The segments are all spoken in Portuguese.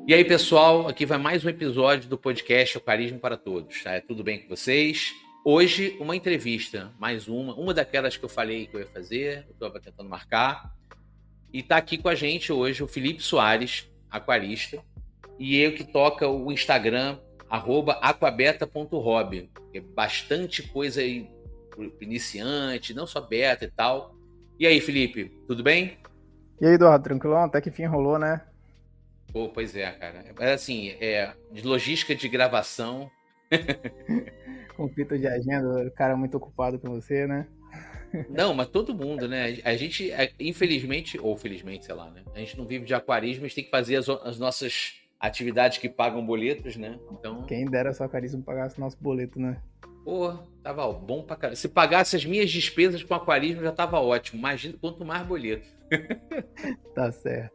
E aí, pessoal, aqui vai mais um episódio do podcast Aquarismo para Todos. Tá? Tudo bem com vocês? Hoje, uma entrevista, mais uma daquelas que eu falei que eu ia fazer, eu estava tentando marcar. E está aqui com a gente hoje o Felipe Soares, aquarista, e eu que toca o Instagram, @aquabeta.hobby. É bastante coisa aí pro iniciante, não só beta e tal. E aí, Felipe, tudo bem? E aí, Eduardo, tranquilão? Até que fim rolou, né? Pô, pois é, cara. É assim, de logística de gravação. Conflito de agenda, o cara muito ocupado com você, né? Não, mas todo mundo, né? A gente, infelizmente, ou felizmente, sei lá, né? A gente não vive de aquarismo, a gente tem que fazer as nossas atividades que pagam boletos, né? Então, Quem dera só Aquarismo pagasse nosso boleto, né? pô, tava bom pra caralho. Se pagasse as minhas despesas com aquarismo já tava ótimo. Imagina quanto mais boleto. Tá certo.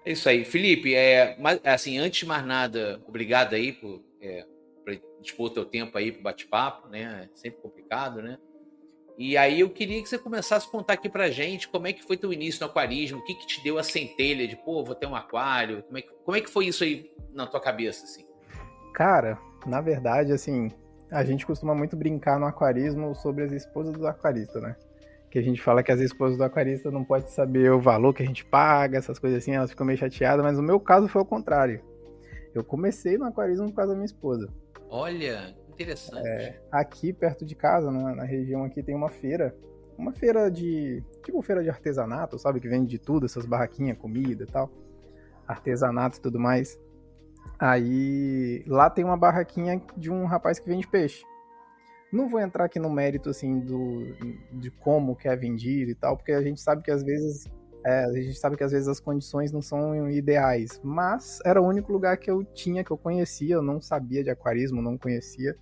É isso aí. Felipe, mas, assim, antes de mais nada, obrigado aí por dispor o teu tempo aí pro bate-papo, né? É sempre complicado, né? E aí eu queria que você começasse a contar aqui pra gente como é que foi teu início no aquarismo, o que que te deu a centelha de, pô, vou ter um aquário, como é que foi isso aí na tua cabeça, assim? Cara, na verdade, assim, a gente costuma muito brincar no aquarismo sobre as esposas do aquarista, né? Que a gente fala que as esposas do aquarista não podem saber o valor que a gente paga, essas coisas assim, elas ficam meio chateadas, mas no meu caso foi o contrário. Eu comecei no aquarismo por causa da minha esposa. Olha, interessante. Aqui perto de casa, na região aqui, tem uma feira de, tipo feira de artesanato, sabe? Que vende de tudo, essas barraquinhas, comida e tal, artesanato e tudo mais. Aí lá tem uma barraquinha de um rapaz que vende peixe. Não vou entrar aqui no mérito assim de como que é vendido e tal, porque a gente sabe que às vezes as condições não são ideais, mas era o único lugar que eu tinha, que eu conhecia, eu não sabia de aquarismo, não conhecia.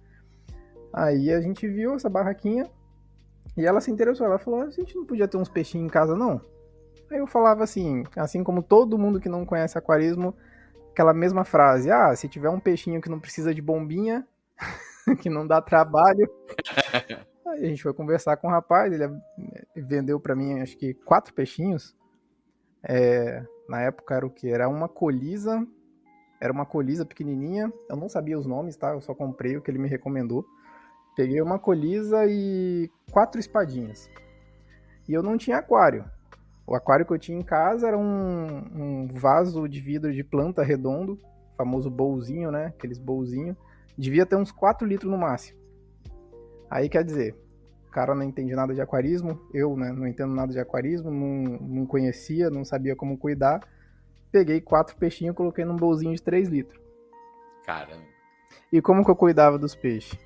Aí a gente viu essa barraquinha e ela se interessou, ela falou: "A gente não podia ter uns peixinhos em casa não?" Aí eu falava assim como todo mundo que não conhece aquarismo, aquela mesma frase: "Ah, se tiver um peixinho que não precisa de bombinha, que não dá trabalho." Aí a gente foi conversar com o rapaz, ele vendeu para mim acho que 4 peixinhos. Na época era o que? Era uma colisa pequenininha. Eu não sabia os nomes, tá? Eu só comprei o que ele me recomendou. Peguei uma colisa e 4 espadinhas. E eu não tinha aquário. O aquário que eu tinha em casa era um vaso de vidro de planta redondo, famoso bowlzinho, né? Aqueles bowlzinho. Devia ter uns 4 litros no máximo. Aí quer dizer, o cara não entende nada de aquarismo, eu, né, não entendo nada de aquarismo, não conhecia, não sabia como cuidar. Peguei 4 peixinhos e coloquei num bowlzinho de 3 litros. Caramba. E como que eu cuidava dos peixes?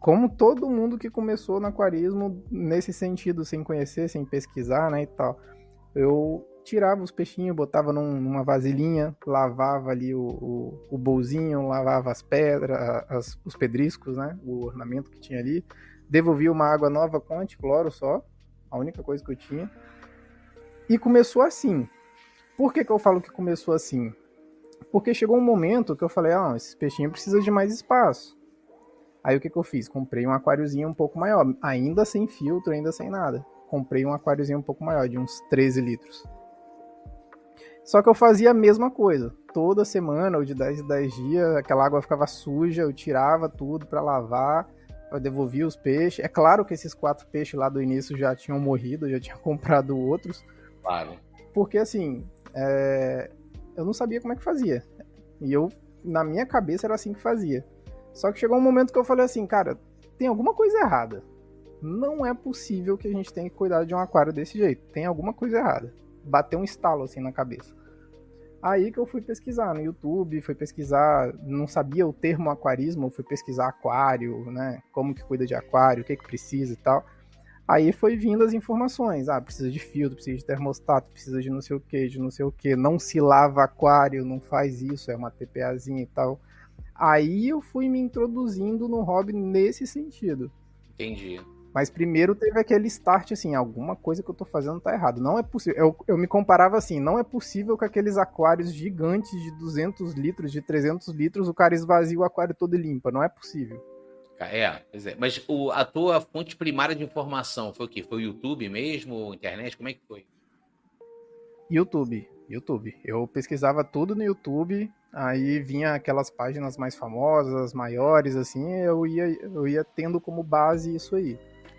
Como todo mundo que começou no aquarismo nesse sentido, sem conhecer, sem pesquisar, né, e tal. Eu tirava os peixinhos, botava numa vasilhinha, lavava ali o bolzinho, lavava as pedras, os pedriscos, né, o ornamento que tinha ali, devolvia uma água nova com anticloro só, a única coisa que eu tinha. E começou assim. Por que eu falo que começou assim? Porque chegou um momento que eu falei: "Ah, esses peixinhos precisam de mais espaço." Aí o que eu fiz? Comprei um aquáriozinho um pouco maior, ainda sem filtro, ainda sem nada. Comprei um aquáriozinho um pouco maior, de uns 13 litros. Só que eu fazia a mesma coisa. Toda semana, ou de 10 em 10 dias, aquela água ficava suja, eu tirava tudo para lavar, eu devolvia os peixes. É claro que esses 4 peixes lá do início já tinham morrido, eu já tinha comprado outros. Claro. Porque assim, eu não sabia como é que fazia. E eu, na minha cabeça, era assim que fazia. Só que chegou um momento que eu falei assim: "Cara, tem alguma coisa errada. Não é possível que a gente tenha que cuidar de um aquário desse jeito. Tem alguma coisa errada." Bateu um estalo assim na cabeça. Aí que eu fui pesquisar no YouTube, fui pesquisar, não sabia o termo aquarismo, fui pesquisar aquário, né? Como que cuida de aquário, o que que precisa e tal. Aí foi vindo as informações: ah, precisa de filtro, precisa de termostato, precisa de não sei o que, de não sei o que, não se lava aquário, não faz isso, é uma TPAzinha e tal. Aí eu fui me introduzindo no hobby nesse sentido. Entendi. Mas primeiro teve aquele start assim: alguma coisa que eu tô fazendo tá errado. Não é possível. Eu me comparava assim: não é possível que aqueles aquários gigantes de 200 litros, de 300 litros, o cara esvazia o aquário todo e limpa. Não é possível. Pois é. Mas a tua fonte primária de informação foi o quê? Foi o YouTube mesmo, ou internet? Como é que foi? YouTube. YouTube. Eu pesquisava tudo no YouTube, aí vinha aquelas páginas mais famosas, maiores, assim, eu ia tendo como base isso aí.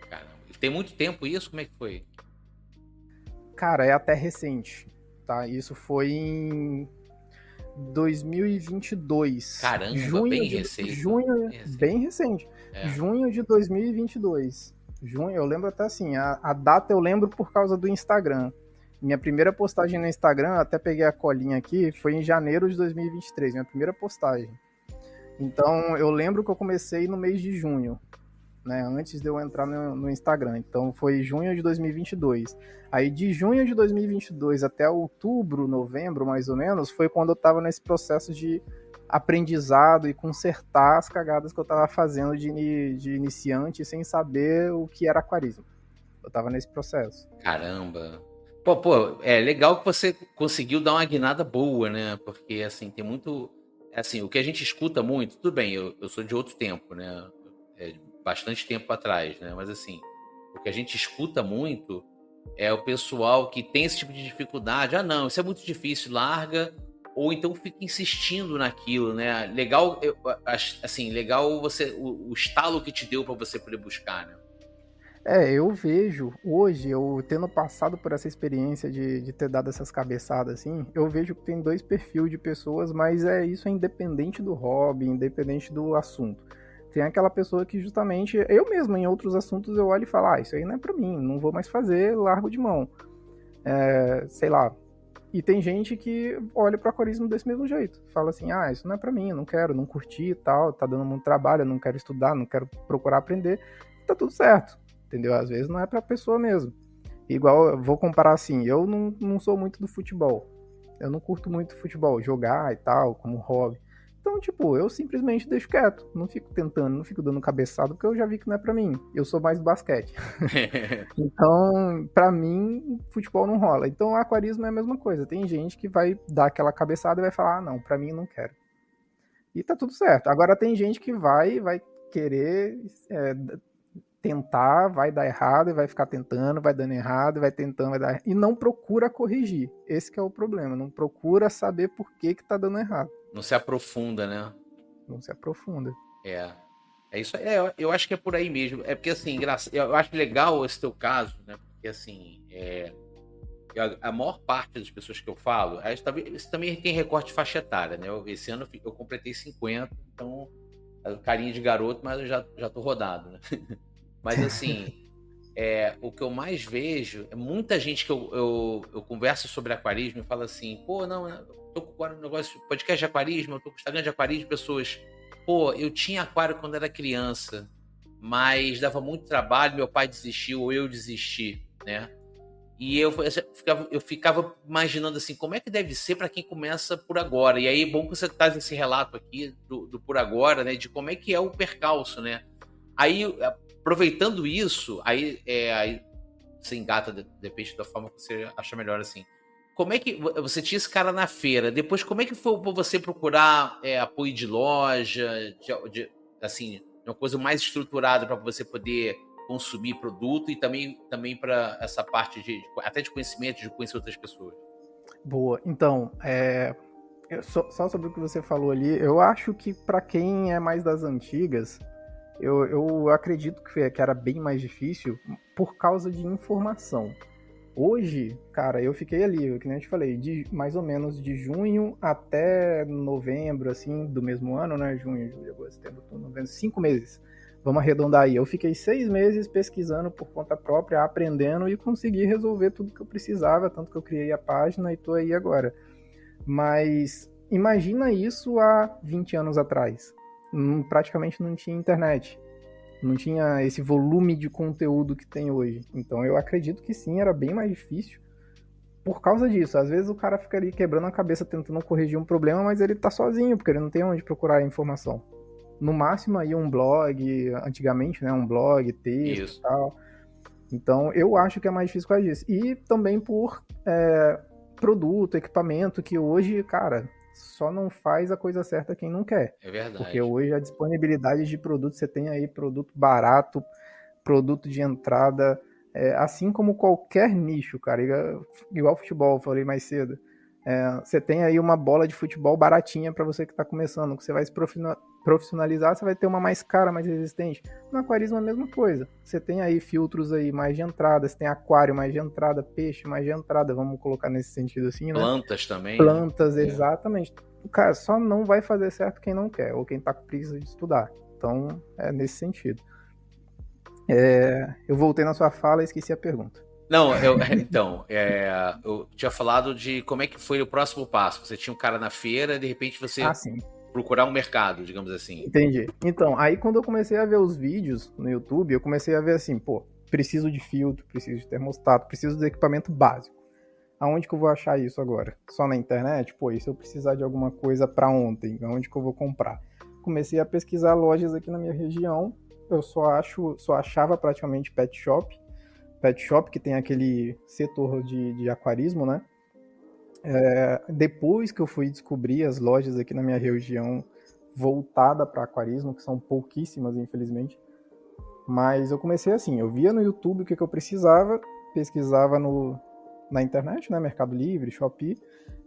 Caramba. Tem muito tempo isso? Como é que foi? Cara, é até recente, tá? Isso foi em 2022. Caramba, bem recente, ó. Junho, Bem recente. bem recente. É. Junho de 2022. Junho, eu lembro até assim, a data eu lembro por causa do Instagram. Minha primeira postagem no Instagram, até peguei a colinha aqui, foi em janeiro de 2023, minha primeira postagem. Então, eu lembro que eu comecei no mês de junho, né, antes de eu entrar no Instagram. Então foi junho de 2022. Aí de junho de 2022 até outubro, novembro, mais ou menos, foi quando eu estava nesse processo de aprendizado e consertar as cagadas que eu estava fazendo de iniciante sem saber o que era aquarismo. Eu estava nesse processo. Caramba. Pô, é legal que você conseguiu dar uma guinada boa, né? Porque, assim, tem muito. Assim, o que a gente escuta muito, tudo bem, eu sou de outro tempo, né? É, bastante tempo atrás, né? Mas, assim, o que a gente escuta muito é o pessoal que tem esse tipo de dificuldade. Ah, não, isso é muito difícil, larga. Ou então fica insistindo naquilo, né? Legal, assim, legal o estalo que te deu para você poder buscar, né? Eu vejo hoje, eu tendo passado por essa experiência de ter dado essas cabeçadas assim, eu vejo que tem dois perfis de pessoas, mas isso é independente do hobby, independente do assunto. Tem aquela pessoa que justamente, eu mesmo em outros assuntos eu olho e falo, isso aí não é pra mim, não vou mais fazer, largo de mão. Sei lá. E tem gente que olha pro aquarismo desse mesmo jeito, fala assim, isso não é pra mim, eu não quero, não curti e tal, tá dando muito trabalho, eu não quero estudar, não quero procurar aprender, tá tudo certo, entendeu? Às vezes não é pra pessoa mesmo. Igual, eu vou comparar assim, eu não sou muito do futebol, eu não curto muito futebol, jogar e tal, como hobby. Então, tipo, eu simplesmente deixo quieto, não fico tentando, não fico dando cabeçada, porque eu já vi que não é pra mim. Eu sou mais do basquete. Então, pra mim, futebol não rola. Então, aquarismo é a mesma coisa. Tem gente que vai dar aquela cabeçada e vai falar, não, pra mim não quero. E tá tudo certo. Agora tem gente que vai querer tentar, vai dar errado e vai ficar tentando, vai dando errado, vai tentando, vai dar errado, e não procura corrigir. Esse que é o problema. Não procura saber por que tá dando errado. Não se aprofunda, né? Não se aprofunda. É. É isso. Eu acho que é por aí mesmo. É porque, assim, eu acho legal esse teu caso, né? Porque, assim, a maior parte das pessoas que eu falo, isso também tem recorte de faixa etária, né? Esse ano eu completei 50, então, carinha de garoto, mas eu já tô rodado, né? Mas, assim, o que eu mais vejo é muita gente que eu converso sobre aquarismo e fala assim, pô, não, eu tô com agora um negócio, podcast de aquarismo, eu tô com Instagram de aquarismo, pessoas, pô, eu tinha aquário quando era criança, mas dava muito trabalho, meu pai desistiu ou eu desisti, né? E eu ficava imaginando assim, como é que deve ser para quem começa por agora? E aí é bom que você traz esse relato aqui do por agora, né? De como é que é o percalço, né? Aí, aproveitando isso, aí você engata, depende da forma que você acha melhor, assim. Como é que você tinha esse cara na feira? Depois, como é que foi pra você procurar apoio de loja, assim, uma coisa mais estruturada para você poder consumir produto e também para essa parte até de conhecimento, de conhecer outras pessoas? Boa. Então, só sobre o que você falou ali, eu acho que para quem é mais das antigas, eu acredito que era bem mais difícil por causa de informação. Hoje, cara, eu fiquei ali, que nem eu te falei, de mais ou menos de junho até novembro, assim, do mesmo ano, né? Junho, julho, agosto, setembro, outubro, novembro, 5 meses. Vamos arredondar aí. Eu fiquei 6 meses pesquisando por conta própria, aprendendo e consegui resolver tudo que eu precisava, tanto que eu criei a página e tô aí agora. Mas imagina isso há 20 anos atrás. Praticamente não tinha internet. Não tinha esse volume de conteúdo que tem hoje. Então eu acredito que sim, era bem mais difícil por causa disso. Às vezes o cara fica ali quebrando a cabeça tentando corrigir um problema, mas ele tá sozinho, porque ele não tem onde procurar informação. No máximo aí um blog, antigamente, né, um blog, texto e Isso. tal. Então eu acho que é mais difícil por causa disso. E também por produto, equipamento, que hoje, cara, só não faz a coisa certa quem não quer. É Porque verdade. hoje a disponibilidade de produto, você tem aí produto barato, produto de entrada, assim como qualquer nicho, cara. Igual futebol, falei mais cedo. Você tem aí uma bola de futebol baratinha para você que está começando, que você vai se profissionalizar, você vai ter uma mais cara, mais resistente. No aquarismo é a mesma coisa. Você tem aí filtros aí mais de entrada, você tem aquário mais de entrada, peixe mais de entrada, vamos colocar nesse sentido assim, né? Plantas também, Plantas, né? exatamente. Cara, só não vai fazer certo quem não quer, ou quem tá com preguiça de estudar. Então, é nesse sentido. Eu voltei na sua fala e esqueci a pergunta. Não, então, eu tinha falado de como é que foi o próximo passo. Você tinha um cara na feira, de repente você Ah, sim. procurar um mercado, digamos assim. Entendi. Então, aí quando eu comecei a ver os vídeos no YouTube, eu comecei a ver assim, pô, preciso de filtro, preciso de termostato, preciso de equipamento básico. Aonde que eu vou achar isso agora? Só na internet? Pô, e se eu precisar de alguma coisa para ontem, aonde que eu vou comprar? Comecei a pesquisar lojas aqui na minha região. Eu só achava praticamente pet shop. Pet shop que tem aquele setor de aquarismo, né? Depois que eu fui descobrir as lojas aqui na minha região voltada para aquarismo, que são pouquíssimas, infelizmente. Mas eu comecei assim, eu via no YouTube o que eu precisava, pesquisava na internet, né, Mercado Livre, Shopee,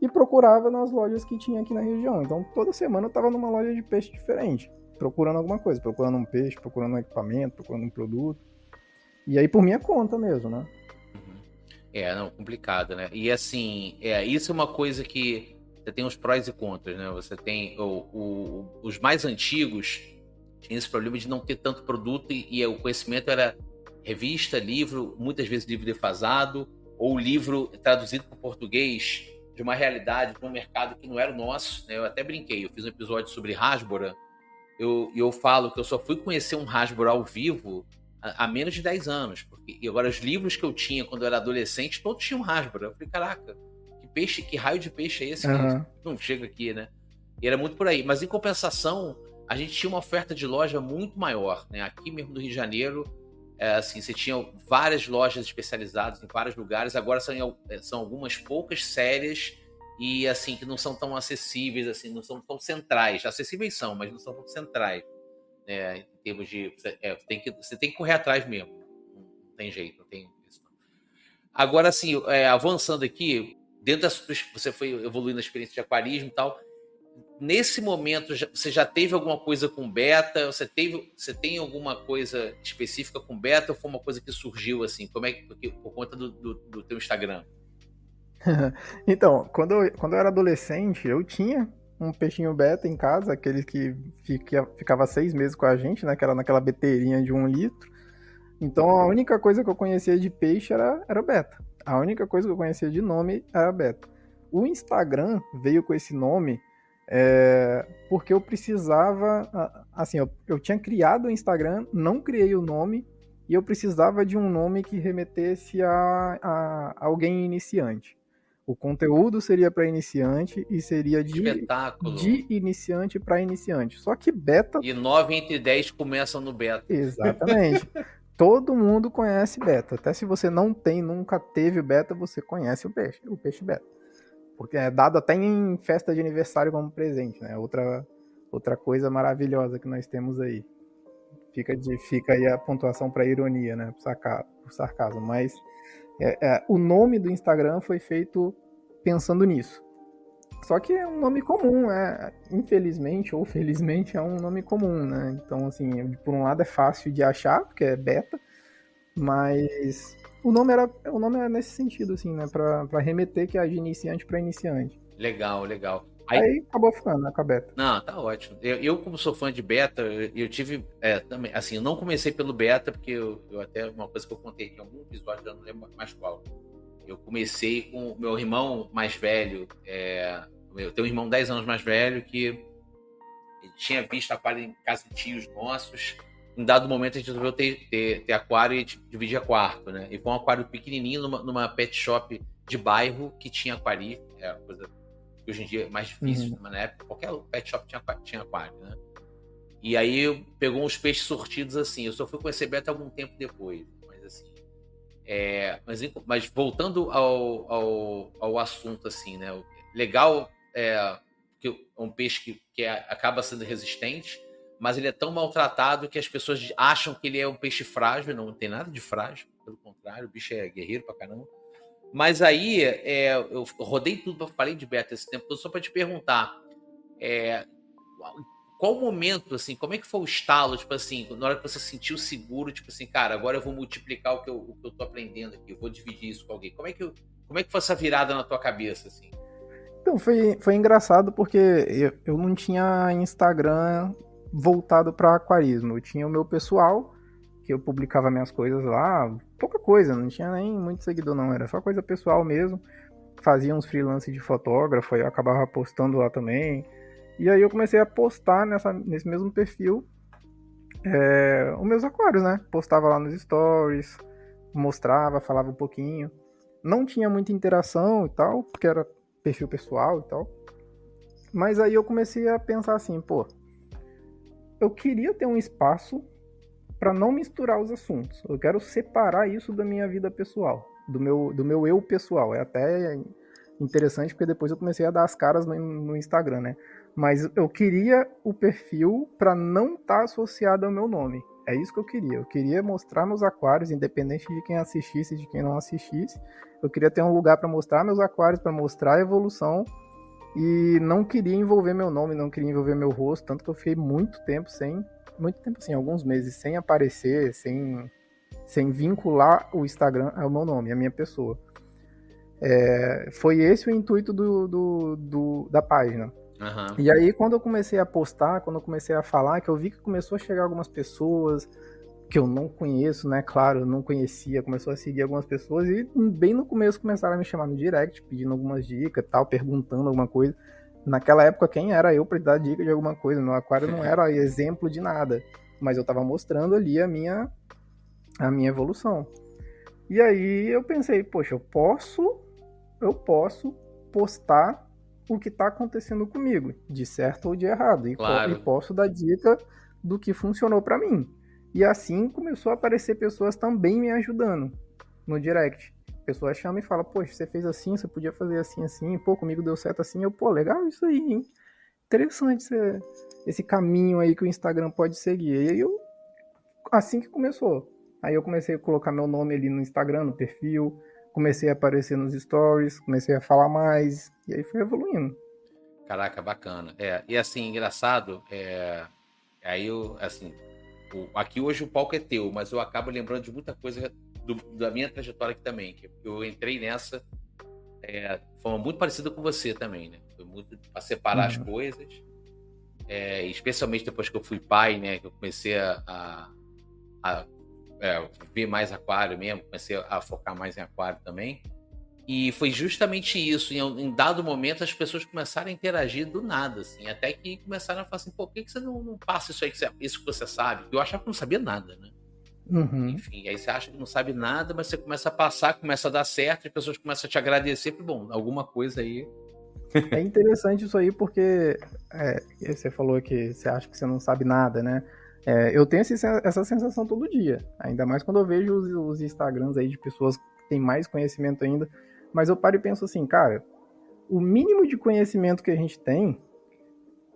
e procurava nas lojas que tinha aqui na região. Então toda semana eu estava numa loja de peixe diferente, procurando alguma coisa, procurando um peixe, procurando um equipamento, procurando um produto. E aí por minha conta mesmo, né? Não, complicado, né? E assim, isso é uma coisa que você tem os prós e contras, né? Você tem os mais antigos tinham esse problema de não ter tanto produto e o conhecimento era revista, livro, muitas vezes livro defasado, ou livro traduzido para o português de uma realidade, de um mercado que não era o nosso, né? Eu até brinquei, eu fiz um episódio sobre Hasbro, eu falo que eu só fui conhecer um Hasbro ao vivo há menos de 10 anos. E agora, os livros que eu tinha quando eu era adolescente, todos tinham Hasbro. Eu falei, caraca, que raio de peixe é esse que não chega aqui, né? E era muito por aí. Mas, em compensação, a gente tinha uma oferta de loja muito maior, né? Aqui mesmo no Rio de Janeiro, assim, você tinha várias lojas especializadas em vários lugares. Agora são algumas poucas sérias e, assim, que não são tão acessíveis, assim, não são tão centrais. Acessíveis são, mas não são tão centrais. Em termos de. Você tem que correr atrás mesmo. Não tem jeito, não tem isso. Agora, assim, avançando aqui, você foi evoluindo a experiência de aquarismo e tal. Nesse momento, você já teve alguma coisa com beta? Você tem alguma coisa específica com beta ou foi uma coisa que surgiu assim? Como é que por conta do teu Instagram? Então, quando eu era adolescente, eu tinha um peixinho beta em casa, aquele que ficava 6 meses com a gente, né? Que era naquela beteirinha de 1 litro. Então a única coisa que eu conhecia de peixe era beta. A única coisa que eu conhecia de nome era beta. O Instagram veio com esse nome porque eu precisava. Assim, eu tinha criado o Instagram, não criei o nome, e eu precisava de um nome que remetesse a alguém iniciante. O conteúdo seria para iniciante e seria de Espetáculo. iniciante para iniciante. Só que beta. E 9 entre 10 começam no beta. Exatamente. Todo mundo conhece beta. Até se você nunca teve beta, você conhece o peixe beta. Porque é dado até em festa de aniversário como presente, né? Outra coisa maravilhosa que nós temos aí. Fica aí a pontuação para ironia, né? Pro sarcasmo. Mas o nome do Instagram foi feito pensando nisso. Só que é um nome comum, infelizmente ou felizmente é um nome comum, né? Então, assim, por um lado é fácil de achar, porque é beta, mas o nome era nesse sentido, assim, né? Pra remeter que é de iniciante para iniciante. Legal, legal. Aí acabou ficando, né, com a beta. Não, tá ótimo. Eu como sou fã de beta, eu tive também, assim, eu não comecei pelo beta, porque eu até, uma coisa que eu contei aqui em algum episódio, eu não lembro mais qual. Eu comecei com o meu irmão mais velho, eu tenho um irmão 10 anos mais velho, que ele tinha visto aquário em casa de tios nossos. Em dado momento a gente resolveu ter aquário e a gente dividia quarto, né? E foi um aquário pequenininho numa pet shop de bairro que tinha aquário, coisa que hoje em dia é mais difícil, mas na época qualquer pet shop tinha aquário, né? E aí pegou uns peixes sortidos assim. Eu só fui conhecer beta algum tempo depois, mas assim. Mas voltando ao assunto, assim, né? Legal que é um peixe que acaba sendo resistente, mas ele é tão maltratado que as pessoas acham que ele é um peixe frágil. Não tem nada de frágil, pelo contrário, o bicho é guerreiro pra caramba. Mas aí, eu rodei tudo, falei de beta esse tempo todo, só para te perguntar, é, qual o momento, assim, como é que foi o estalo, tipo assim, na hora que você se sentiu seguro, tipo assim, cara, agora eu vou multiplicar o que eu tô aprendendo aqui, eu vou dividir isso com alguém. Como é que foi essa virada na tua cabeça, assim? Então, foi engraçado porque eu não tinha Instagram voltado para aquarismo. Eu tinha o meu pessoal, que eu publicava minhas coisas lá, pouca coisa, não tinha nem muito seguidor não, era só coisa pessoal mesmo. Fazia uns freelance de fotógrafo, aí eu acabava postando lá também. E aí eu comecei a postar nesse mesmo perfil os meus aquários, né? Postava lá nos stories, mostrava, falava um pouquinho. Não tinha muita interação e tal, porque era perfil pessoal e tal. Mas aí eu comecei a pensar assim, pô, eu queria ter um espaço para não misturar os assuntos. Eu quero separar isso da minha vida pessoal, do meu eu pessoal. É até interessante porque depois eu comecei a dar as caras no Instagram, né? Mas eu queria o perfil para não estar associado ao meu nome. É isso que eu queria. Eu queria mostrar meus aquários, independente de quem assistisse e de quem não assistisse. Eu queria ter um lugar para mostrar meus aquários, para mostrar a evolução e não queria envolver meu nome, não queria envolver meu rosto, tanto que eu fiquei muito tempo assim, alguns meses sem aparecer, sem vincular o Instagram ao meu nome, à minha pessoa. Foi esse o intuito da página. Aham. E aí, quando eu comecei a postar, quando eu comecei a falar, que eu vi que começou a chegar algumas pessoas que eu não conheço, né? Claro, eu não conhecia, começou a seguir algumas pessoas e bem no começo começaram a me chamar no direct, pedindo algumas dicas, tal, perguntando alguma coisa. Naquela época, quem era eu para dar dica de alguma coisa? Meu aquário não era exemplo de nada, mas eu estava mostrando ali a minha evolução. E aí eu pensei, poxa, eu posso postar o que está acontecendo comigo, de certo ou de errado, e Claro. posso dar dica do que funcionou para mim. E assim começou a aparecer pessoas também me ajudando no direct. Pessoas chamam e falam, poxa, você fez assim, você podia fazer assim, assim, pô, comigo deu certo assim, eu, pô, legal isso aí, hein? Interessante esse caminho aí que o Instagram pode seguir. E aí assim que começou. Aí eu comecei a colocar meu nome ali no Instagram, no perfil, comecei a aparecer nos stories, comecei a falar mais, e aí foi evoluindo. Caraca, bacana. E assim, engraçado, aí eu, assim, aqui hoje o palco é teu, mas eu acabo lembrando de muita coisa da minha trajetória aqui também, que eu entrei nessa de forma muito parecida com você também, né? Foi muito a separar as Uhum. coisas, especialmente depois que eu fui pai, né? Que eu comecei a ver mais aquário mesmo, comecei a focar mais em aquário também. E foi justamente isso. Em dado momento, as pessoas começaram a interagir do nada, assim, até que começaram a falar assim, pô, por que você não passa isso aí, isso que você sabe? Eu achava que não sabia nada, né? Uhum. Enfim, aí você acha que não sabe nada, mas você começa a passar, começa a dar certo, as pessoas começam a te agradecer, bom, alguma coisa aí. É interessante isso aí porque você falou que você acha que você não sabe nada, né? Eu tenho essa sensação todo dia, ainda mais quando eu vejo os Instagrams aí de pessoas que têm mais conhecimento ainda, mas eu paro e penso assim, cara, o mínimo de conhecimento que a gente tem,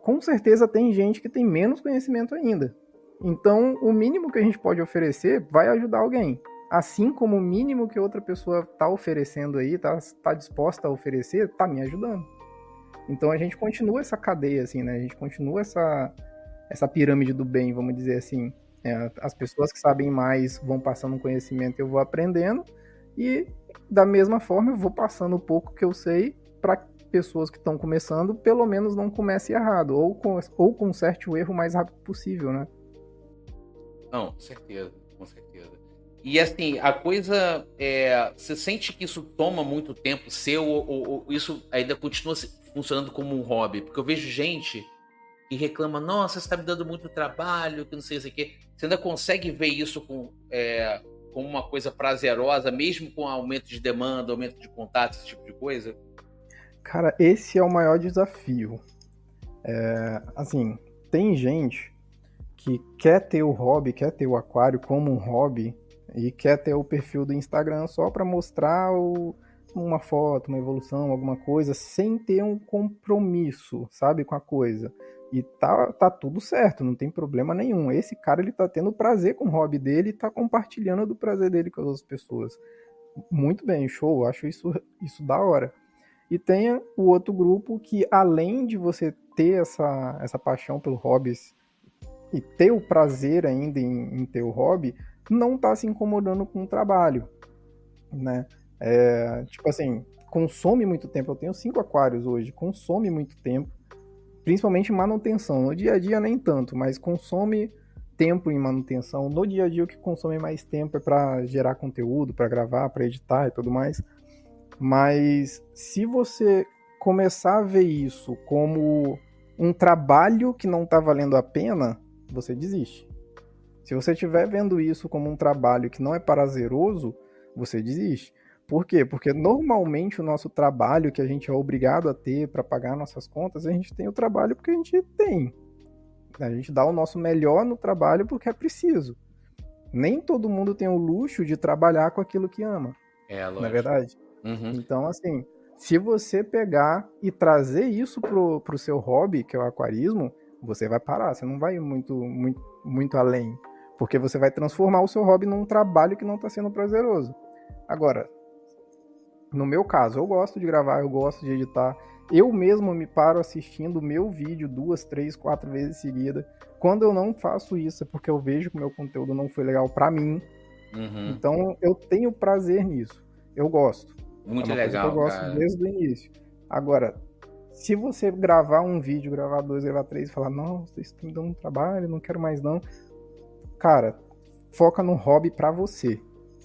com certeza tem gente que tem menos conhecimento ainda. Então, o mínimo que a gente pode oferecer vai ajudar alguém. Assim como o mínimo que outra pessoa está oferecendo aí, tá disposta a oferecer, tá me ajudando. Então a gente continua essa cadeia, assim, né? A gente continua essa pirâmide do bem, vamos dizer assim. As pessoas que sabem mais vão passando um conhecimento, eu vou aprendendo, e da mesma forma eu vou passando o pouco que eu sei para pessoas que estão começando, pelo menos não comece errado, ou conserte o erro o mais rápido possível, né? Não, com certeza, com certeza. E assim, a coisa você sente que isso toma muito tempo seu ou isso ainda continua funcionando como um hobby? Porque eu vejo gente que reclama, nossa, você está me dando muito trabalho, que não sei o que. Você ainda consegue ver isso com uma coisa prazerosa, mesmo com aumento de demanda, aumento de contato, esse tipo de coisa? Cara, esse é o maior desafio. Assim, tem gente que quer ter o hobby, quer ter o aquário como um hobby e quer ter o perfil do Instagram só para mostrar uma foto, uma evolução, alguma coisa, sem ter um compromisso, sabe, com a coisa. E tá tudo certo, não tem problema nenhum. Esse cara, ele tá tendo prazer com o hobby dele e tá compartilhando do prazer dele com as outras pessoas. Muito bem, show, acho isso da hora. E tem o outro grupo que, além de você ter essa paixão pelo hobby e ter o prazer ainda em ter o hobby, não tá se incomodando com o trabalho, né? Tipo assim, consome muito tempo. Eu tenho 5 aquários hoje, consome muito tempo, principalmente manutenção. No dia a dia nem tanto, mas consome tempo em manutenção. No dia a dia o que consome mais tempo é para gerar conteúdo, para gravar, para editar e tudo mais. Mas se você começar a ver isso como um trabalho que não está valendo a pena, você desiste. Se você estiver vendo isso como um trabalho que não é prazeroso, você desiste. Por quê? Porque normalmente o nosso trabalho que a gente é obrigado a ter para pagar nossas contas, a gente tem o trabalho porque a gente tem. A gente dá o nosso melhor no trabalho porque é preciso. Nem todo mundo tem o luxo de trabalhar com aquilo que ama, não é Lógico. verdade? Uhum. Então, assim, se você pegar e trazer isso pro seu hobby, que é o aquarismo, você vai parar, você não vai muito além. Porque você vai transformar o seu hobby num trabalho que não está sendo prazeroso. Agora, no meu caso, eu gosto de gravar, eu gosto de editar. Eu mesmo me paro assistindo o meu vídeo 2, 3, 4 vezes seguida. Quando eu não faço isso é porque eu vejo que o meu conteúdo não foi legal para mim. Uhum. Então eu tenho prazer nisso. Eu gosto. É Muito uma coisa que eu legal, gosto cara. desde o início. Agora, se você gravar um vídeo, gravar 2, gravar 3 e falar, nossa, isso tá me dando um trabalho, não quero mais não. Cara, foca no hobby pra você.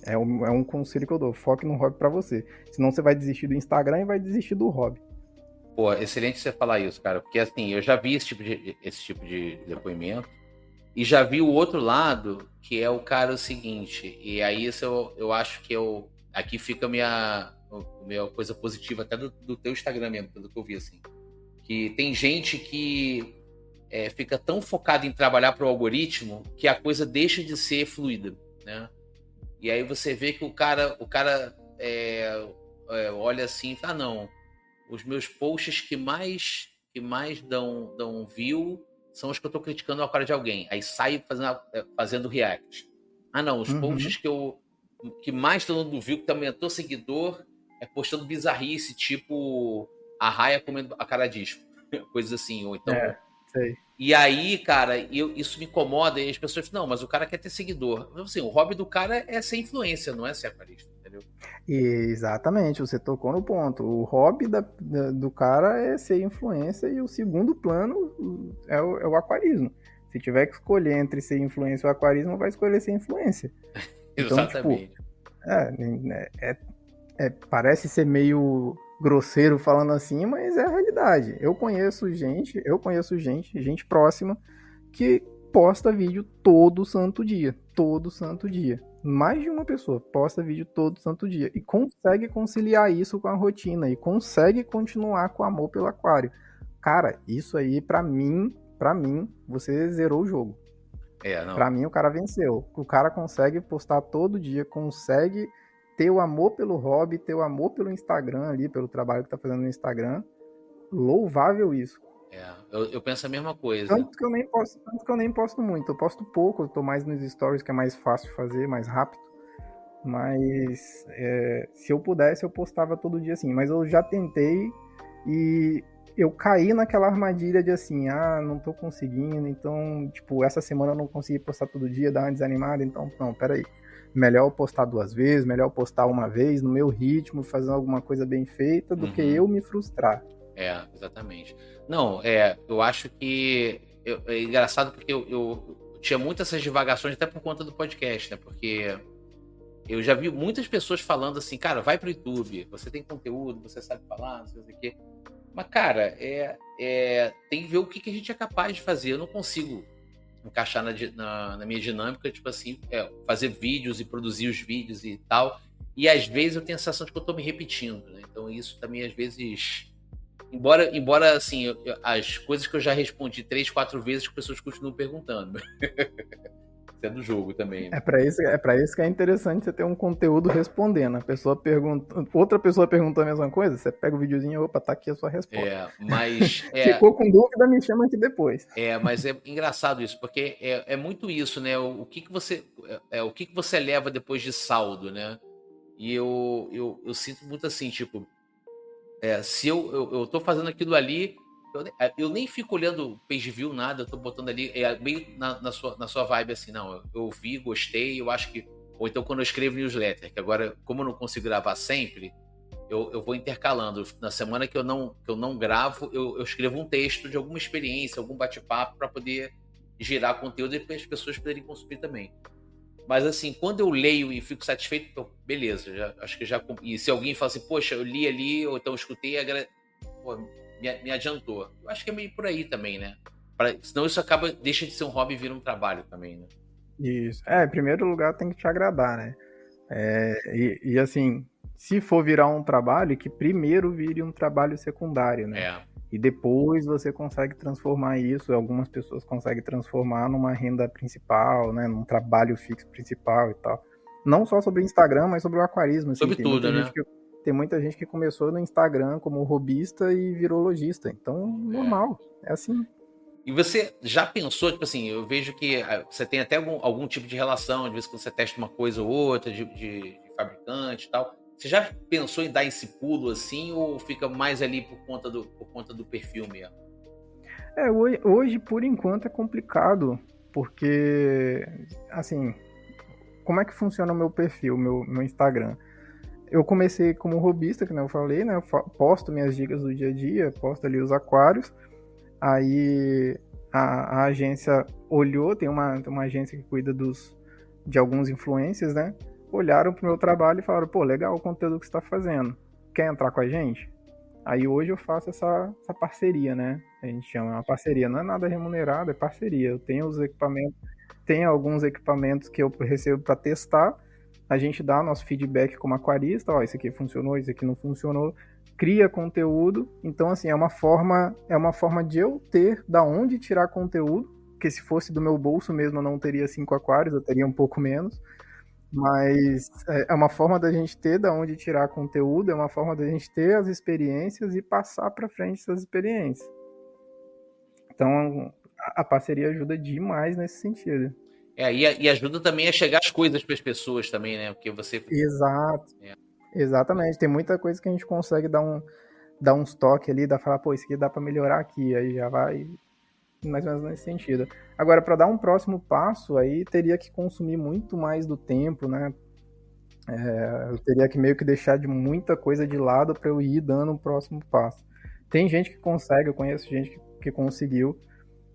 É um conselho que eu dou. Foque no hobby pra você. Senão você vai desistir do Instagram e vai desistir do hobby. Pô, excelente você falar isso, cara. Porque assim, eu já vi esse tipo de depoimento. E já vi o outro lado, que é o cara o seguinte. E aí isso eu acho que aqui fica a minha coisa positiva até do teu Instagram mesmo, pelo que eu vi, assim. Que tem gente que fica tão focado em trabalhar para o algoritmo que a coisa deixa de ser fluida, né? E aí você vê que o cara olha assim e fala, não, os meus posts que mais dão view são os que eu estou criticando a cara de alguém. Aí sai fazendo react. Ah, não, os Uhum. posts que mais estão dando view, que aumentou seguidor, é postando bizarrice, tipo a Raia comendo a cara disco. Coisas assim, ou então. É, sei. E aí, cara, isso me incomoda, e as pessoas falam, não, mas o cara quer ter seguidor. Assim, o hobby do cara é ser influência, não é ser aquarista, entendeu? Exatamente, você tocou no ponto. O hobby do cara é ser influência e o segundo plano é o aquarismo. Se tiver que escolher entre ser influência e o aquarismo, vai escolher ser influência. Então, tipo, Exatamente. parece ser meio grosseiro falando assim, mas é a realidade. Eu conheço gente próxima, que posta vídeo todo santo dia. Mais de uma pessoa posta vídeo todo santo dia e consegue conciliar isso com a rotina e consegue continuar com o amor pelo aquário. Cara, isso aí pra mim, você zerou o jogo. Pra Não. mim o cara venceu. O cara consegue postar todo dia, consegue ter o amor pelo hobby, ter o amor pelo Instagram ali, pelo trabalho que tá fazendo no Instagram. Louvável isso. Eu penso a mesma coisa. Tanto que eu nem posto muito. Eu posto pouco, eu tô mais nos stories, que é mais fácil de fazer, mais rápido. Mas se eu pudesse, eu postava todo dia assim. Mas eu já tentei e eu caí naquela armadilha de assim, não tô conseguindo, então, tipo, essa semana eu não consegui postar todo dia, dar uma desanimada, então, não, peraí. Melhor eu postar 2 vezes, melhor eu postar uma vez, no meu ritmo, fazendo alguma coisa bem feita, do que eu me frustrar. Exatamente. Não, eu acho que é engraçado porque eu tinha muitas essas divagações até por conta do podcast, né? Porque eu já vi muitas pessoas falando assim, cara, vai pro YouTube, você tem conteúdo, você sabe falar, não sei o quê. Mas, cara, tem que ver o que a gente é capaz de fazer. Eu não consigo encaixar na minha dinâmica, tipo assim, fazer vídeos e produzir os vídeos e tal. E às vezes eu tenho a sensação de que eu tô me repetindo, né? Então isso também às vezes. Embora assim, as coisas que eu já respondi 3, 4 vezes, as pessoas continuam perguntando. Isso é do jogo também, né? É para isso que é interessante você ter um conteúdo respondendo. A pessoa pergunta, outra pessoa perguntou a mesma coisa, você pega o videozinho, opa, tá aqui a sua resposta. Mas Ficou com dúvida, me chama aqui depois. mas é engraçado isso, porque é muito isso, né? O que você leva depois de saldo, né? E eu sinto muito assim, tipo, se eu tô fazendo aquilo ali, eu nem fico olhando page view, nada, eu tô botando ali, meio na sua vibe assim, não, eu vi, gostei, eu acho que. Ou então quando eu escrevo newsletter, que agora, como eu não consigo gravar sempre, eu vou intercalando. Na semana que eu não gravo, eu escrevo um texto de alguma experiência, algum bate-papo, para poder girar conteúdo e as pessoas poderem consumir também. Mas assim, quando eu leio e fico satisfeito, beleza, acho que já. E se alguém fala assim, poxa, eu li ali, ou então eu escutei, pô, me adiantou. Eu acho que é meio por aí também, né? Senão isso deixa de ser um hobby e vira um trabalho também, né? Isso. Em primeiro lugar tem que te agradar, né? E assim, se for virar um trabalho, que primeiro vire um trabalho secundário, né? É. E depois você consegue transformar isso, algumas pessoas conseguem transformar numa renda principal, né? Num trabalho fixo principal e tal. Não só sobre o Instagram, mas sobre o aquarismo, assim. Sobre tudo, né? Tem muita gente que começou no Instagram como hobbyista e virou lojista. Então, normal. É assim. E você já pensou, tipo assim, eu vejo que você tem até algum tipo de relação, às vezes quando você testa uma coisa ou outra de fabricante e tal. Você já pensou em dar esse pulo assim, ou fica mais ali por conta do perfil mesmo? Hoje, por enquanto, é complicado, porque, assim, como é que funciona o meu perfil, meu Instagram? Eu comecei como hobbyista, que eu falei, né? Eu posto minhas dicas do dia a dia, posto ali os aquários. Aí a agência olhou, tem uma agência que cuida de alguns influencers, né? Olharam pro meu trabalho e falaram, pô, legal o conteúdo que você está fazendo. Quer entrar com a gente? Aí hoje eu faço essa parceria, né? A gente chama uma parceria, não é nada remunerado, é parceria. Eu tenho os equipamentos, tem alguns equipamentos que eu recebo para testar. A gente dá nosso feedback como aquarista, ó, isso aqui funcionou, isso aqui não funcionou, cria conteúdo. Então, assim, é uma forma de eu ter da onde tirar conteúdo, porque se fosse do meu bolso mesmo, eu não teria 5 aquários, eu teria um pouco menos. Mas é uma forma da gente ter da onde tirar conteúdo, é uma forma da gente ter as experiências e passar para frente essas experiências. Então, a parceria ajuda demais nesse sentido. E ajuda também a chegar as coisas para as pessoas também, né? Porque você. Exato, É, exatamente. Tem muita coisa que a gente consegue dar uns toques ali, falar, pô, isso aqui dá para melhorar aqui, aí já vai mais ou menos nesse sentido. Agora, para dar um próximo passo, aí teria que consumir muito mais do tempo, né? Eu teria que meio que deixar de muita coisa de lado para eu ir dando um próximo passo. Tem gente que consegue, eu conheço gente que conseguiu,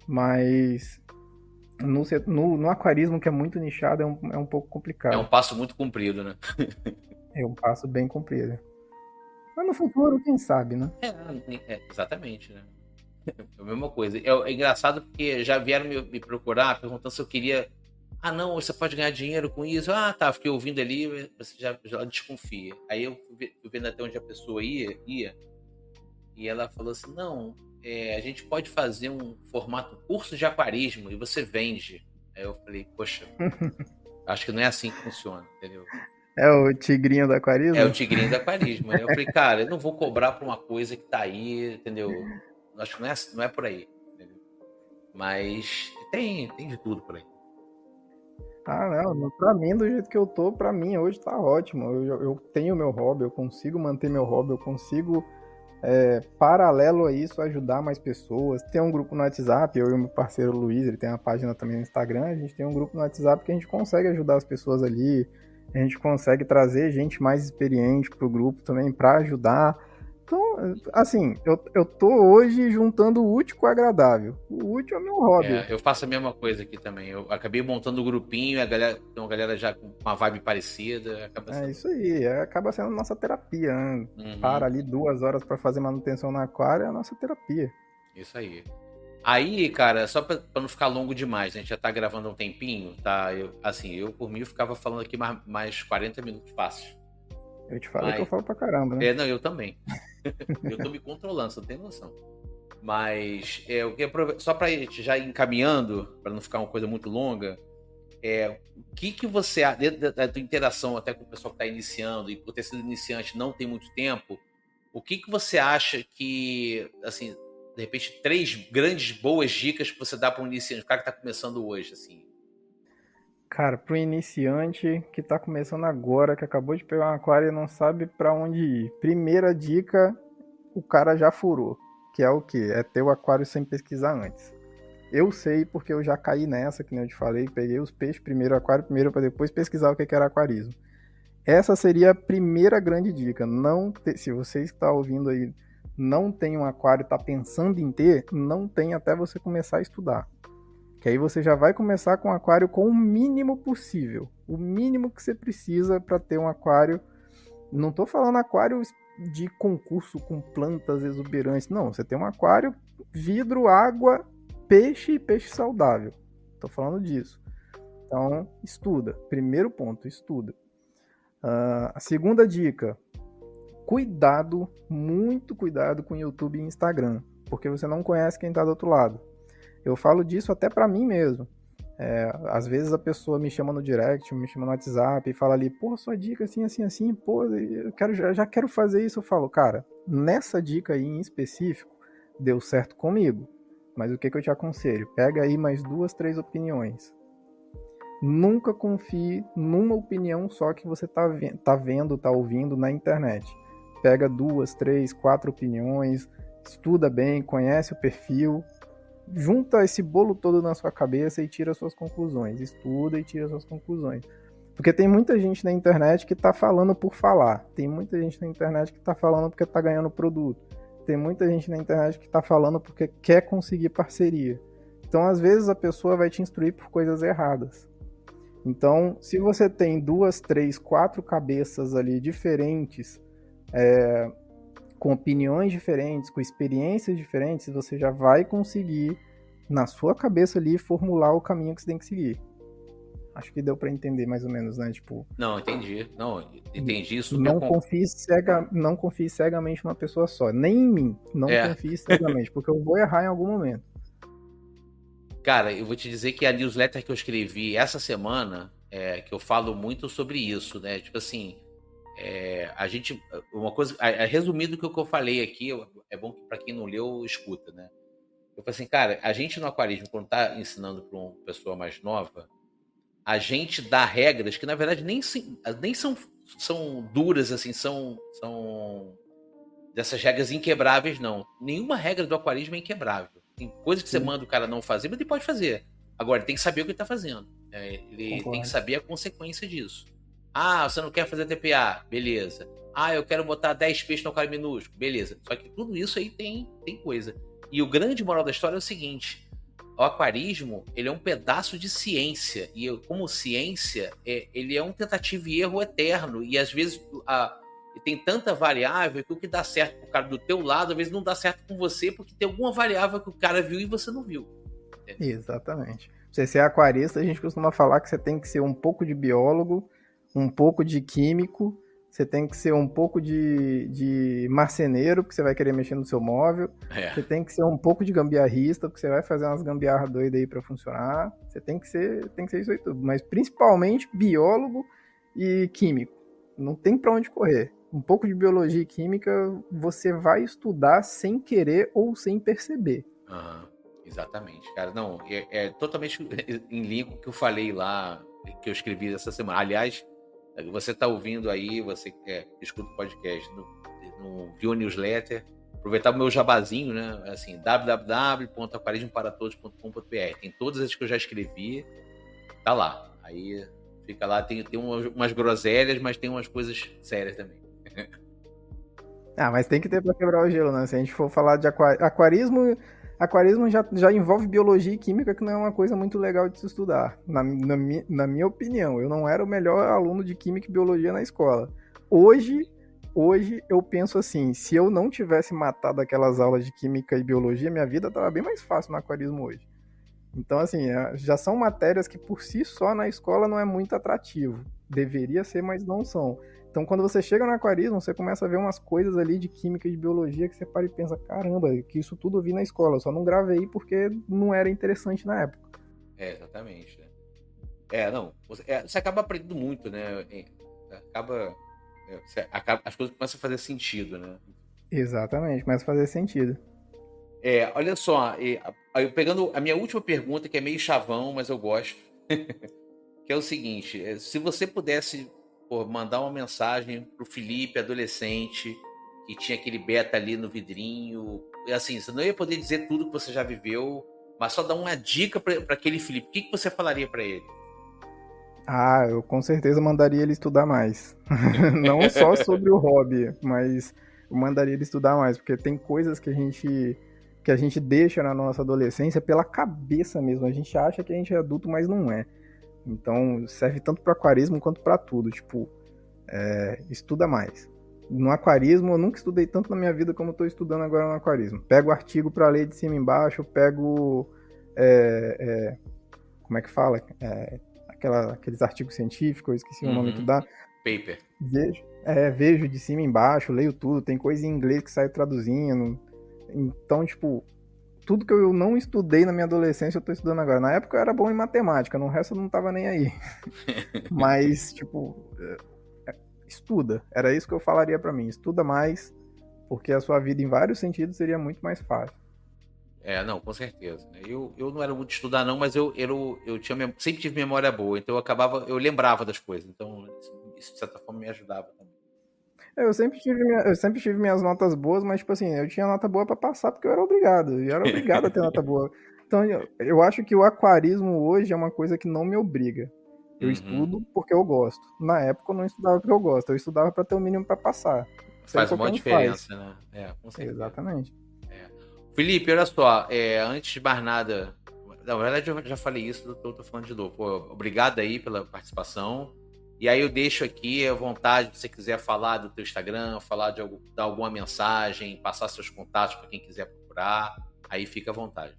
mas no aquarismo, que é muito nichado, é um pouco é um complicado. passo muito comprido, né? É um passo bem comprido. Mas no futuro, quem sabe, né? Exatamente, né? É a mesma coisa. É engraçado porque já vieram me procurar perguntando se eu queria. Ah, não, você pode ganhar dinheiro com isso. Ah, tá, fiquei ouvindo ali, você já desconfia. Aí eu fui vendo até onde a pessoa ia, e ela falou assim: não, a gente pode fazer um formato curso de aquarismo e você vende. Aí eu falei: poxa, acho que não é assim que funciona, entendeu? É o tigrinho do É o aquarismo? tigrinho do aquarismo, né? Eu falei: cara, eu não vou cobrar por uma coisa que tá aí, entendeu? Acho que não é por aí, entendeu? Mas tem de tudo por aí. Ah, não, pra mim, do jeito que eu tô, pra mim hoje tá ótimo. Eu tenho meu hobby, eu consigo manter meu hobby, eu consigo, paralelo a isso, ajudar mais pessoas. Tem um grupo no WhatsApp, eu e o meu parceiro Luiz, ele tem uma página também no Instagram, a gente tem um grupo no WhatsApp que a gente consegue ajudar as pessoas ali, a gente consegue trazer gente mais experiente pro grupo também pra ajudar. Então, assim, eu tô hoje juntando o útil com o agradável. O útil é o meu hobby. Eu faço a mesma coisa aqui também. Eu acabei montando um grupinho, tem uma galera já com uma vibe parecida, acaba É sendo. isso aí, acaba sendo nossa terapia, né? Para Uhum, ali 2 horas para fazer manutenção no aquário, é a nossa terapia. isso aí. Aí, cara, só pra não ficar longo demais, né? A gente já tá gravando há um tempinho, tá? Eu por mim, eu ficava falando aqui mais 40 minutos fácil. Eu te falei que eu Mas, falo pra caramba, né? não, eu também. Eu tô me controlando, você não tem noção. Mas, só pra gente já ir encaminhando, pra não ficar uma coisa muito longa, o que você, dentro da tua interação até com o pessoal que está iniciando, e por ter sido iniciante não tem muito tempo, o que você acha que, assim, de repente, 3 grandes boas dicas que você dá para um iniciante, o cara que está começando hoje, assim? Cara, pro iniciante que tá começando agora, que acabou de pegar um aquário e não sabe pra onde ir. Primeira dica, o cara já furou. Que é o quê? É ter o aquário sem pesquisar antes. Eu sei porque eu já caí nessa, que nem eu te falei, peguei os peixes primeiro, aquário primeiro, para depois pesquisar o que era aquarismo. Essa seria a primeira grande dica. Não ter, se você está ouvindo aí, não tem um aquário, está pensando em ter, não tem até você começar a estudar. Que aí você já vai começar com um aquário com o mínimo possível. O mínimo que você precisa para ter um aquário. Não estou falando aquário de concurso com plantas exuberantes. Não, você tem um aquário, vidro, água, peixe e peixe saudável. Estou falando disso. Então, estuda. Primeiro ponto, estuda. A segunda dica, cuidado, muito cuidado com YouTube e Instagram, porque você não conhece quem está do outro lado. Eu falo disso até para mim mesmo. Às vezes a pessoa me chama no direct, me chama no WhatsApp e fala ali, pô, sua dica assim, assim, assim, pô, já quero fazer isso. Eu falo, cara, nessa dica aí em específico, deu certo comigo. Mas o que eu te aconselho? Pega aí mais 2, 3 opiniões. Nunca confie numa opinião só que você tá vendo, tá ouvindo na internet. Pega 2, 3, 4 opiniões, estuda bem, conhece o perfil, junta esse bolo todo na sua cabeça e tira suas conclusões. Estuda e tira suas conclusões. Porque tem muita gente na internet que tá falando por falar. Tem muita gente na internet que tá falando porque tá ganhando produto. Tem muita gente na internet que tá falando porque quer conseguir parceria. Então, às vezes, a pessoa vai te instruir por coisas erradas. Então, se você tem 2, 3, 4 cabeças ali diferentes, com opiniões diferentes, com experiências diferentes, você já vai conseguir, na sua cabeça ali, formular o caminho que você tem que seguir. Acho que deu para entender mais ou menos, né? Tipo, Não, entendi. Não, entendi isso. não confie cegamente numa pessoa só. Nem em mim. Não confie cegamente, porque eu vou errar em algum momento. Cara, eu vou te dizer que a newsletter que eu escrevi essa semana, que eu falo muito sobre isso, né? Tipo assim, a gente. Uma coisa. Resumindo o que eu falei aqui, é bom que para quem não leu, escuta, né? Eu falei assim, cara, a gente no aquarismo, quando tá ensinando para uma pessoa mais nova, a gente dá regras que, na verdade, nem são duras, assim, são dessas regras inquebráveis, não. Nenhuma regra do aquarismo é inquebrável. Tem coisas que você manda o cara não fazer, mas ele pode fazer. Agora, ele tem que saber o que ele está fazendo. Ele tem que saber a consequência disso. Ah, você não quer fazer TPA? Beleza. Ah, eu quero botar 10 peixes no aquário minúsculo? Beleza. Só que tudo isso aí tem coisa. E o grande moral da história é o seguinte: o aquarismo, ele é um pedaço de ciência. E como ciência, ele é um tentativa e erro eterno. E às vezes tem tanta variável que o que dá certo pro cara do teu lado, às vezes não dá certo com você, porque tem alguma variável que o cara viu e você não viu. Entendeu? Exatamente. Pra você ser aquarista, a gente costuma falar que você tem que ser um pouco de biólogo, um pouco de químico, você tem que ser um pouco de marceneiro, porque você vai querer mexer no seu móvel. Você tem que ser um pouco de gambiarrista, porque você vai fazer umas gambiarras doidas aí pra funcionar. Você tem que ser isso aí tudo. Mas principalmente biólogo e químico. Não tem pra onde correr. Um pouco de biologia e química você vai estudar sem querer ou sem perceber. Exatamente, cara. Não, é totalmente em linha com o que eu falei lá, que eu escrevi essa semana. Aliás, você está ouvindo aí, você que escuta o podcast, viu a newsletter, aproveitar o meu jabazinho, né? Assim, www.aquarismoparatodos.com.br. Tem todas as que eu já escrevi, tá lá. Aí fica lá, tem umas groselhas, mas tem umas coisas sérias também. Mas tem que ter para quebrar o gelo, né? Se a gente for falar de aquarismo já envolve biologia e química, que não é uma coisa muito legal de se estudar. Na minha opinião, eu não era o melhor aluno de química e biologia na escola. Hoje eu penso assim, se eu não tivesse matado aquelas aulas de química e biologia, minha vida estava bem mais fácil no aquarismo hoje. Então, assim, já são matérias que por si só na escola não é muito atrativo. Deveria ser, mas não são. Então, quando você chega no aquarismo, você começa a ver umas coisas ali de química e de biologia que você para e pensa, caramba, que isso tudo eu vi na escola, eu só não gravei porque não era interessante na época. Exatamente. Não, você acaba aprendendo muito, né? As coisas começam a fazer sentido, né? Exatamente, começa a fazer sentido. Olha só, pegando a minha última pergunta, que é meio chavão, mas eu gosto. que é o seguinte, se você pudesse mandar uma mensagem pro Felipe, adolescente, que tinha aquele beta ali no vidrinho, e assim, você não ia poder dizer tudo que você já viveu, mas só dar uma dica para aquele Felipe, o que você falaria para ele? Ah, eu com certeza mandaria ele estudar mais. Não só sobre o hobby, mas eu mandaria ele estudar mais, porque tem coisas que a gente deixa na nossa adolescência pela cabeça mesmo. A gente acha que a gente é adulto, mas não é. Então serve tanto para aquarismo quanto para tudo. Tipo, estuda mais. No aquarismo eu nunca estudei tanto na minha vida como estou estudando agora no aquarismo. Pego o artigo para ler de cima e embaixo, pego como é que fala? Aqueles artigos científicos, eu esqueci o nome que dá. Paper. Vejo de cima e embaixo, leio tudo, tem coisa em inglês que sai traduzindo. Então, tipo, tudo que eu não estudei na minha adolescência eu tô estudando agora. Na época eu era bom em matemática, no resto eu não tava nem aí. Mas, tipo, estuda. Era isso que eu falaria para mim. Estuda mais, porque a sua vida em vários sentidos seria muito mais fácil. Não, com certeza. Eu não era muito de estudar, não, mas eu sempre tive memória boa, então eu lembrava das coisas. Então, isso de certa forma me ajudava também. Eu sempre tive minhas notas boas, mas, tipo assim, eu tinha nota boa para passar porque eu era obrigado. E eu era obrigado a ter nota boa. Então, eu acho que o aquarismo hoje é uma coisa que não me obriga. Eu estudo porque eu gosto. Na época eu não estudava porque eu gosto, eu estudava para ter o mínimo para passar. Faz uma diferença, né? Com certeza. Exatamente. Felipe, olha só, antes de mais nada, na verdade eu já falei isso, eu tô falando de novo. Pô, obrigado aí pela participação. E aí eu deixo aqui à vontade, se você quiser falar do teu Instagram, dar alguma mensagem, passar seus contatos para quem quiser procurar, aí fica à vontade.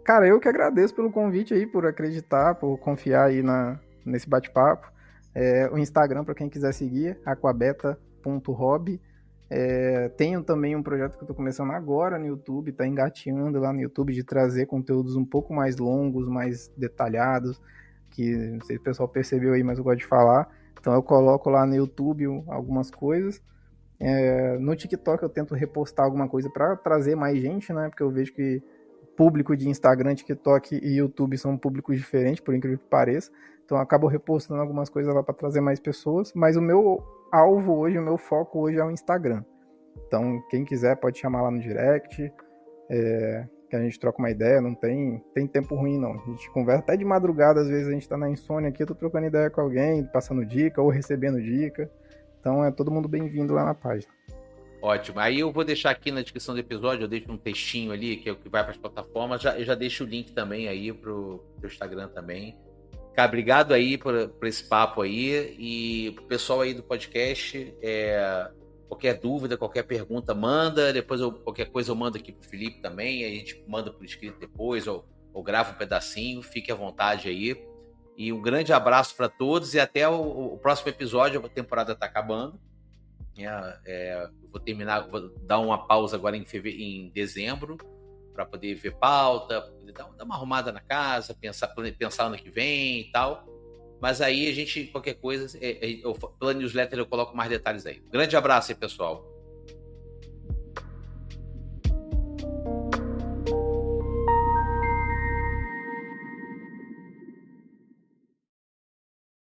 Cara, eu que agradeço pelo convite aí, por acreditar, por confiar aí nesse bate-papo. O Instagram, para quem quiser seguir, aquabeta.hobby. Tenho também um projeto que eu estou começando agora no YouTube, está engateando lá no YouTube, de trazer conteúdos um pouco mais longos, mais detalhados, que não sei se o pessoal percebeu aí, mas eu gosto de falar. Então eu coloco lá no YouTube algumas coisas. No TikTok eu tento repostar alguma coisa para trazer mais gente, né? Porque eu vejo que o público de Instagram, TikTok e YouTube são públicos diferentes, por incrível que pareça. Então eu acabo repostando algumas coisas lá para trazer mais pessoas, mas o meu alvo hoje, o meu foco hoje é o Instagram. Então, quem quiser pode chamar lá no direct, que a gente troca uma ideia, não tem tempo ruim não. A gente conversa até de madrugada, às vezes a gente tá na insônia aqui, eu tô trocando ideia com alguém, passando dica ou recebendo dica. Então é todo mundo bem-vindo lá na página. Ótimo. Aí eu vou deixar aqui na descrição do episódio, eu deixo um textinho ali, que é o que vai para as plataformas, eu já deixo o link também aí pro teu Instagram também. Cara, obrigado aí por esse papo aí. E o pessoal aí do podcast, qualquer dúvida, qualquer pergunta, manda. Depois qualquer coisa eu mando aqui pro Felipe também. A gente manda por escrito depois, ou grava um pedacinho. Fique à vontade aí. E um grande abraço para todos e até o próximo episódio. A temporada está acabando. Vou dar uma pausa agora em dezembro, para poder ver pauta, poder dar uma arrumada na casa, pensar no ano que vem e tal. Mas aí a gente, qualquer coisa, pela newsletter eu coloco mais detalhes aí. Grande abraço aí, pessoal.